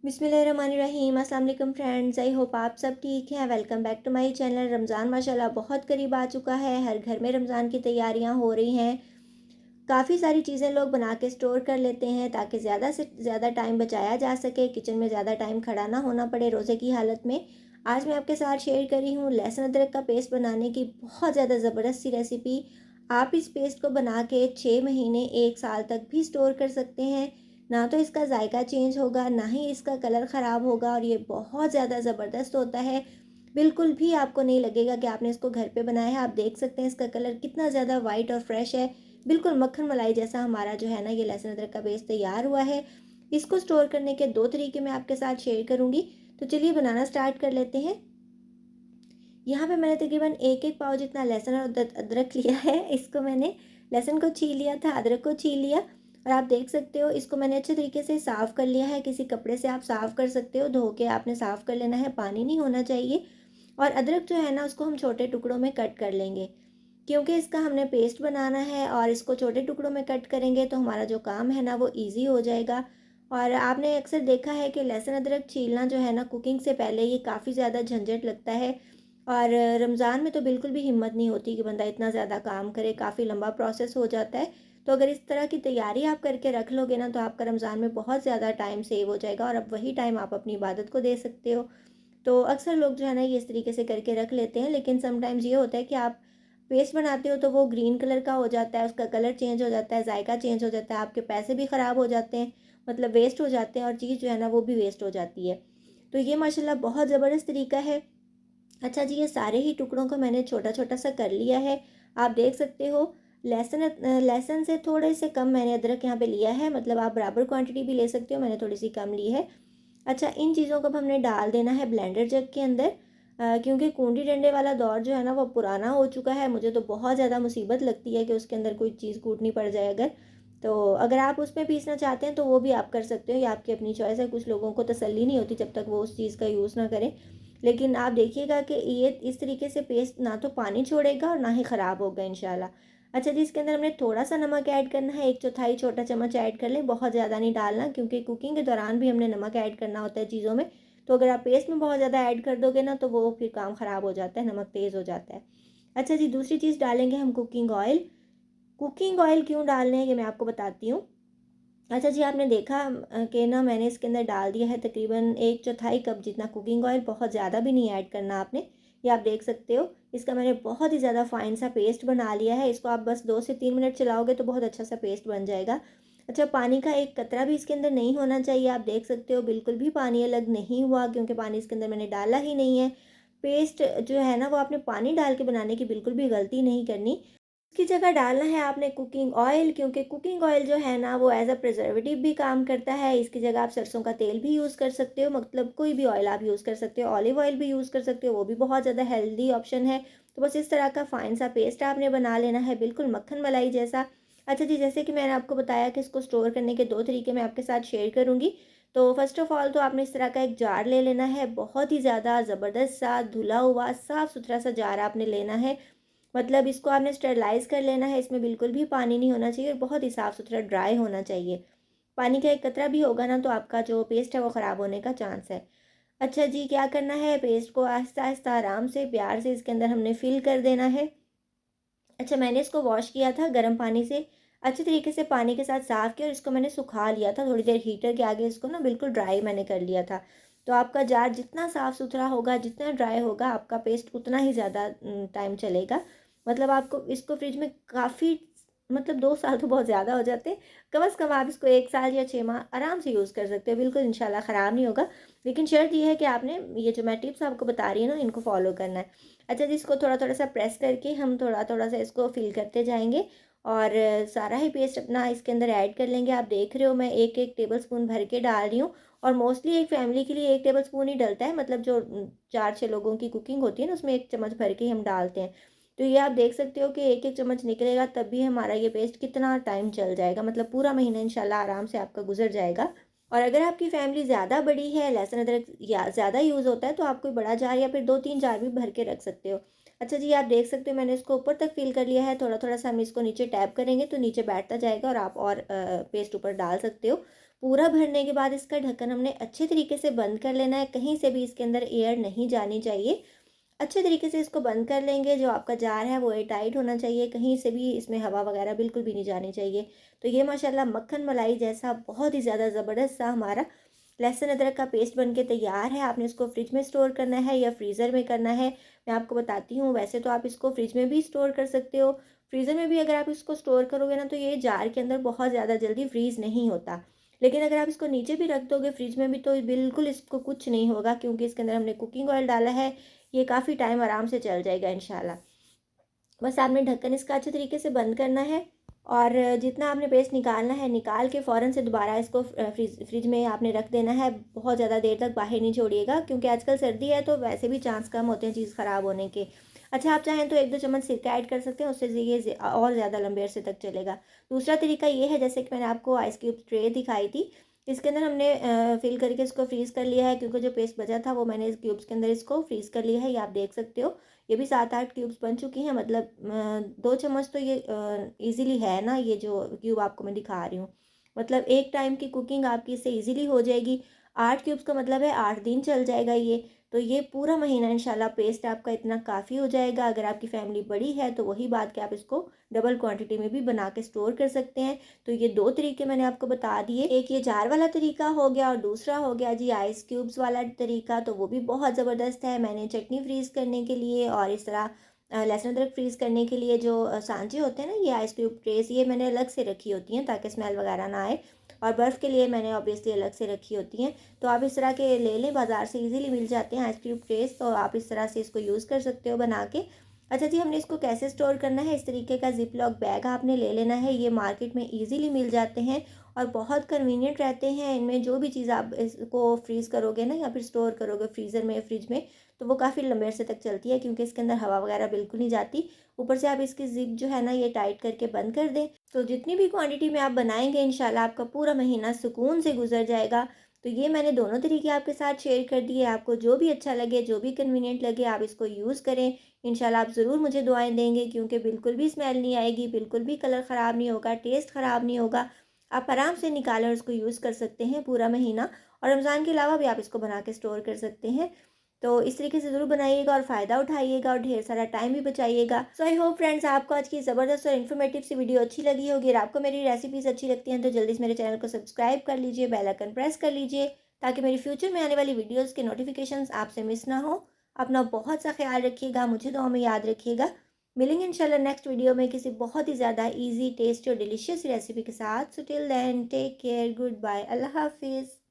बिस्मिल्लाहिर्रहमानिर्रहीम। अस्सलाम वालेकुम फ्रेंड्स, आई होप आप सब ठीक हैं। Welcome back to my channel. Ramzan माशाल्लाह बहुत करीब आ चुका है। हर घर में रमज़ान की तैयारियां हो रही हैं। काफ़ी सारी चीज़ें लोग बना के स्टोर कर लेते हैं ताकि ज़्यादा से ज़्यादा टाइम बचाया जा सके, किचन में ज़्यादा टाइम खड़ा ना होना पड़े रोज़े की हालत में। आज मैं आपके साथ शेयर करी हूँ लहसुन अदरक का पेस्ट बनाने की बहुत ज़्यादा ज़बरदस्त सी रेसिपी। आप इस पेस्ट को बना के 6 महीने 1 साल तक भी स्टोर कर सकते हैं। ना तो इसका जायका चेंज होगा, ना ही इसका कलर ख़राब होगा, और ये बहुत ज़्यादा ज़बरदस्त होता है। बिल्कुल भी आपको नहीं लगेगा कि आपने इसको घर पे बनाया है। आप देख सकते हैं इसका कलर कितना ज़्यादा वाइट और फ्रेश है। बिल्कुल मक्खन मलाई जैसा हमारा जो है ना ये लहसुन अदरक का पेस्ट तैयार हुआ है। इसको स्टोर करने के 2 तरीके मैं आपके साथ शेयर करूँगी। तो चलिए बनाना स्टार्ट कर लेते हैं। यहाँ पे मैंने तकरीबन 1-1 पाव जितना लहसुन और अदरक लिया है। इसको मैंने लहसुन को छील लिया था, अदरक को छील लिया, और आप देख सकते हो इसको मैंने अच्छे तरीके से साफ़ कर लिया है। किसी कपड़े से आप साफ़ कर सकते हो, धो के आपने साफ़ कर लेना है, पानी नहीं होना चाहिए। और अदरक जो है ना उसको हम छोटे टुकड़ों में कट कर लेंगे, क्योंकि इसका हमने पेस्ट बनाना है और इसको छोटे टुकड़ों में कट करेंगे तो हमारा जो काम है ना वो ईज़ी हो जाएगा। और आपने अक्सर देखा है कि लहसुन अदरक छीलना जो है ना कुकिंग से पहले ये काफ़ी ज़्यादा झंझट लगता है। और रमज़ान में तो बिल्कुल भी हिम्मत नहीं होती कि बंदा इतना ज़्यादा काम करे, काफ़ी लंबा प्रोसेस हो जाता है। तो अगर इस तरह की तैयारी आप करके रख लोगे ना तो आपका रमज़ान में बहुत ज़्यादा टाइम सेव हो जाएगा, और अब वही टाइम आप अपनी इबादत को दे सकते हो। तो अक्सर लोग जो है ना ये इस तरीके से करके रख लेते हैं, लेकिन समटाइम्स ये होता है कि आप पेस्ट बनाते हो तो वो ग्रीन कलर का हो जाता है, उसका कलर चेंज हो जाता है, जायका चेंज हो जाता है, आपके पैसे भी ख़राब हो जाते हैं, मतलब वेस्ट हो जाते हैं, और चीज़ जो है ना वो भी वेस्ट हो जाती है। तो ये माशाल्लाह बहुत ज़बरदस्त तरीका है। अच्छा जी, ये सारे ही टुकड़ों को मैंने छोटा-छोटा सा कर लिया है। आप देख सकते हो लहसुन से थोड़े से कम मैंने अदरक यहाँ पे लिया है, मतलब आप बराबर क्वांटिटी भी ले सकते हो, मैंने थोड़ी सी कम ली है। अच्छा, इन चीज़ों को अब हमने डाल देना है ब्लेंडर जग के अंदर। क्योंकि कूंडी डंडे वाला दौर जो है ना वो पुराना हो चुका है। मुझे तो बहुत ज़्यादा मुसीबत लगती है कि उसके अंदर कोई चीज़ कूटनी पड़ जाए अगर। तो अगर आप उसमें पीसना चाहते हैं तो वो भी आप कर सकते हो, ये आपकी अपनी चॉइस है। कुछ लोगों को तसल्ली नहीं होती जब तक वो उस चीज़ का यूज़ ना करें। लेकिन आप देखिएगा कि ये इस तरीके से पेस्ट ना तो पानी छोड़ेगा और ना ही ख़राब होगा इंशाल्लाह। अच्छा जी, इसके अंदर हमने थोड़ा-सा नमक ऐड करना है, 1/4 छोटा चम्मच ऐड कर लें, बहुत ज़्यादा नहीं डालना, क्योंकि कुकिंग के दौरान भी हमने नमक ऐड करना होता है चीज़ों में। तो अगर आप पेस्ट में बहुत ज़्यादा ऐड कर दोगे ना तो वो फिर काम ख़राब हो जाता है, नमक तेज़ हो जाता है। अच्छा जी, दूसरी चीज़ डालेंगे हम कुकिंग ऑयल। कुकिंग ऑयल क्यों डालना है ये मैं आपको बताती हूँ। अच्छा जी, आपने देखा कि ना मैंने इसके अंदर डाल दिया है तकरीबन 1/4 कप जितना कुकिंग ऑयल, बहुत ज़्यादा भी नहीं ऐड करना आपने। ये आप देख सकते हो, इसका मैंने बहुत ही ज़्यादा फ़ाइन सा पेस्ट बना लिया है। इसको आप बस 2 से 3 मिनट चलाओगे तो बहुत अच्छा सा पेस्ट बन जाएगा। अच्छा, पानी का एक कतरा भी इसके अंदर नहीं होना चाहिए। आप देख सकते हो बिल्कुल भी पानी अलग नहीं हुआ, क्योंकि पानी इसके अंदर मैंने डाला ही नहीं है। पेस्ट जो है ना वो आपने पानी डाल के बनाने की बिल्कुल भी गलती नहीं करनी। इसकी जगह डालना है आपने कुकिंग ऑयल, क्योंकि कुकिंग ऑयल जो है ना वो एज अ प्रिजर्वेटिव भी काम करता है। इसकी जगह आप सरसों का तेल भी यूज़ कर सकते हो, मतलब कोई भी ऑयल आप यूज़ कर सकते हो, ऑलिव ऑयल भी यूज़ कर सकते हो, वो भी बहुत ज़्यादा हेल्दी ऑप्शन है। तो बस इस तरह का फ़ाइन सा पेस्ट आपने बना लेना है, बिल्कुल मक्खन मलाई जैसा। अच्छा जी, जैसे कि मैंने आपको बताया कि इसको स्टोर करने के 2 तरीके मैं आपके साथ शेयर करूँगी। तो फर्स्ट ऑफ़ ऑल तो आपने इस तरह का एक जार ले लेना है, बहुत ही ज़्यादा ज़बरदस्त सा धुला हुआ साफ़-सुथरा सा जार आपने लेना है। मतलब इसको आपने स्टरलाइज़ कर लेना है, इसमें बिल्कुल भी पानी नहीं होना चाहिए और बहुत ही साफ़-सुथरा ड्राई होना चाहिए। पानी का एक कतरा भी होगा ना तो आपका जो पेस्ट है वो ख़राब होने का चांस है। अच्छा जी, क्या करना है, पेस्ट को आहिस्ता-आहिस्ता आराम से प्यार से इसके अंदर हमने फ़िल कर देना है। अच्छा, मैंने इसको वॉश किया था गर्म पानी से, अच्छे तरीके से पानी के साथ साफ़ किया और इसको मैंने सुखा लिया था थोड़ी देर हीटर के आगे, इसको ना बिल्कुल ड्राई मैंने कर लिया था। तो आपका जार जितना साफ़-सुथरा होगा, जितना ड्राई होगा, आपका पेस्ट उतना ही ज़्यादा टाइम चलेगा। मतलब आपको इसको फ्रिज में काफ़ी, मतलब 2 साल तो बहुत ज़्यादा हो जाते हैं। कम से कम आप इसको 1 साल या 6 माह आराम से यूज़ कर सकते हो, बिल्कुल इंशाल्लाह ख़राब नहीं होगा। लेकिन शर्त ये है कि आपने ये जो मैं टिप्स आपको बता रही हूँ ना, इनको फ़ॉलो करना है। अच्छा जी, इसको थोड़ा-थोड़ा सा प्रेस करके हम थोड़ा-थोड़ा सा इसको फिल करते जाएँगे, और सारा ही पेस्ट अपना इसके अंदर ऐड कर लेंगे। आप देख रहे हो मैं 1-1 टेबलस्पून भर के डाल रही हूँ, और मोस्टली एक फैमिली के लिए 1 टेबलस्पून ही डलता है, मतलब जो 4-6 लोगों की कुकिंग होती है ना उसमें 1 चम्मच भर के ही हम डालते हैं। तो ये आप देख सकते हो कि 1-1 चम्मच निकलेगा तब भी हमारा ये पेस्ट कितना टाइम चल जाएगा, मतलब पूरा महीना इंशाल्लाह आराम से आपका गुज़र जाएगा। और अगर आपकी फैमिली ज़्यादा बड़ी है, लहसुन अदरक या ज़्यादा यूज़ होता है, तो आप कोई बड़ा जार या फिर 2-3 जार भी भर के रख सकते हो। अच्छा जी, आप देख सकते हो मैंने इसको ऊपर तक फ़िल कर लिया है, थोड़ा-थोड़ा सा हम इसको नीचे टैप करेंगे तो नीचे बैठता जाएगा और आप और पेस्ट ऊपर डाल सकते हो। पूरा भरने के बाद इसका ढक्कन हमने अच्छे तरीके से बंद कर लेना है, कहीं से भी इसके अंदर एयर नहीं जानी चाहिए। अच्छे तरीके से इसको बंद कर लेंगे। जो आपका जार है वो एयर टाइट होना चाहिए, कहीं से भी इसमें हवा वगैरह बिल्कुल भी नहीं जानी चाहिए। तो ये माशाल्लाह मक्खन मलाई जैसा बहुत ही ज़्यादा ज़बरदस्त सा हमारा लहसुन अदरक का पेस्ट बन के तैयार है। आपने इसको फ्रिज में स्टोर करना है या फ्रीज़र में करना है, मैं आपको बताती हूँ। वैसे तो आप इसको फ्रिज में भी स्टोर कर सकते हो, फ्रीज़र में भी अगर आप इसको स्टोर करोगे ना तो ये जार के अंदर बहुत ज़्यादा जल्दी फ्रीज़ नहीं होता। लेकिन अगर आप इसको नीचे भी रख दोगे फ्रिज में भी तो बिल्कुल इसको कुछ नहीं होगा, क्योंकि इसके अंदर हमने कुकिंग ऑयल डाला है। ये काफ़ी टाइम आराम से चल जाएगा इंशाल्लाह। बस आपने ढक्कन इसका अच्छे तरीके से बंद करना है और जितना आपने पेस्ट निकालना है निकाल के फ़ौरन से दोबारा इसको फ्रिज में आपने रख देना है। बहुत ज़्यादा देर तक बाहर नहीं छोड़िएगा, क्योंकि आजकल सर्दी है तो वैसे भी चांस कम होते हैं चीज़ ख़राब होने के। अच्छा, आप चाहें तो 1-2 चम्मच सिरका ऐड कर सकते हैं, उससे ये और ज़्यादा लंबे अरसे तक चलेगा। दूसरा तरीका ये है, जैसे कि मैंने आपको आइस क्यूब ट्रे दिखाई थी, इसके अंदर हमने फिल करके इसको फ्रीज़ कर लिया है, क्योंकि जो पेस्ट बचा था वो मैंने इस क्यूब्स के अंदर इसको फ्रीज़ कर लिया है। ये आप देख सकते हो, ये भी 7-8 क्यूब्स बन चुकी हैं। मतलब 2 चम्मच तो ये ईज़िली है ना, ये जो क्यूब आपको मैं दिखा रही हूँ। मतलब एक टाइम की कुकिंग आपकी इससे ईज़िली हो जाएगी। 8 क्यूब्स का मतलब है 8 दिन चल जाएगा ये। तो ये पूरा महीना इंशाल्लाह पेस्ट आपका इतना काफ़ी हो जाएगा। अगर आपकी फ़ैमिली बड़ी है तो वही बात कि आप इसको डबल क्वांटिटी में भी बना के स्टोर कर सकते हैं। तो ये 2 तरीके मैंने आपको बता दिए। एक ये जार वाला तरीका हो गया और दूसरा हो गया जी आइस क्यूब्स वाला तरीका, तो वो भी बहुत ज़बरदस्त है। मैंने चटनी फ्रीज़ करने के लिए और इस तरह लहसुन अदरक फ्रीज़ करने के लिए जो सांचे होते हैं ना, ये आइस क्यूब ट्रेस, ये मैंने अलग से रखी होती हैं ताकि स्मेल वगैरह ना आए। और बर्फ़ के लिए मैंने ऑब्वियसली अलग से रखी होती हैं। तो आप इस तरह के ले लें, बाज़ार से इजीली मिल जाते हैं आइस क्यूब ट्रेस, तो आप इस तरह से इसको यूज़ कर सकते हो बना के। अच्छा जी, हमने इसको कैसे स्टोर करना है, इस तरीके का ज़िप लॉक बैग आपने ले लेना है। ये मार्केट में इजीली मिल जाते हैं और बहुत कन्वीनियंट रहते हैं। इनमें जो भी चीज़ आप इसको फ्रीज़ करोगे ना या फिर स्टोर करोगे फ्रीज़र में या फ्रिज में, तो वो काफ़ी लंबे अरसे तक चलती है, क्योंकि इसके अंदर हवा वगैरह बिल्कुल नहीं जाती। ऊपर से आप इसकी ज़िप जो है ना ये टाइट करके बंद कर दें, तो जितनी भी क्वांटिटी में आप बनाएंगे इंशाल्लाह आपका पूरा महीना सुकून से गुजर जाएगा। तो ये मैंने दोनों तरीके आपके साथ शेयर कर दिए। आपको जो भी अच्छा लगे, जो भी कन्वीनियंट लगे, आप इसको यूज़ करें। इंशाल्लाह आप ज़रूर मुझे दुआएं देंगे, क्योंकि बिल्कुल भी स्मेल नहीं आएगी, बिल्कुल भी कलर ख़राब नहीं होगा, टेस्ट ख़राब नहीं होगा। आप आराम से निकालें और इसको यूज़ कर सकते हैं पूरा महीना, और रमज़ान के अलावा भी आप इसको बना के स्टोर कर सकते हैं। तो इस तरीके से ज़रूर बनाइएगा और फ़ायदा उठाइएगा और ढेर सारा टाइम भी बचाइएगा। सो आई होप फ्रेंड्स आपको आज की ज़बरदस्त और इन्फॉर्मेटिव सी वीडियो अच्छी लगी होगी। और आपको मेरी रेसिपीज़ अच्छी लगती हैं तो जल्दी से मेरे चैनल को सब्सक्राइब कर लीजिए, बेल आइकन प्रेस कर लीजिए, ताकि मेरी फ्यूचर में आने वाली वीडियोज़ के नोटिफिकेशंस आपसे मिस ना हो। अपना बहुत सा ख्याल रखिएगा, मुझे दुआ में याद रखिएगा। मिलेंगे इंशाल्लाह नेक्स्ट वीडियो में किसी बहुत ही ज़्यादा ईजी, टेस्टी और डिलीशियस रेसिपी के साथ। So till then take care, good bye, अल्लाह हाफिज़।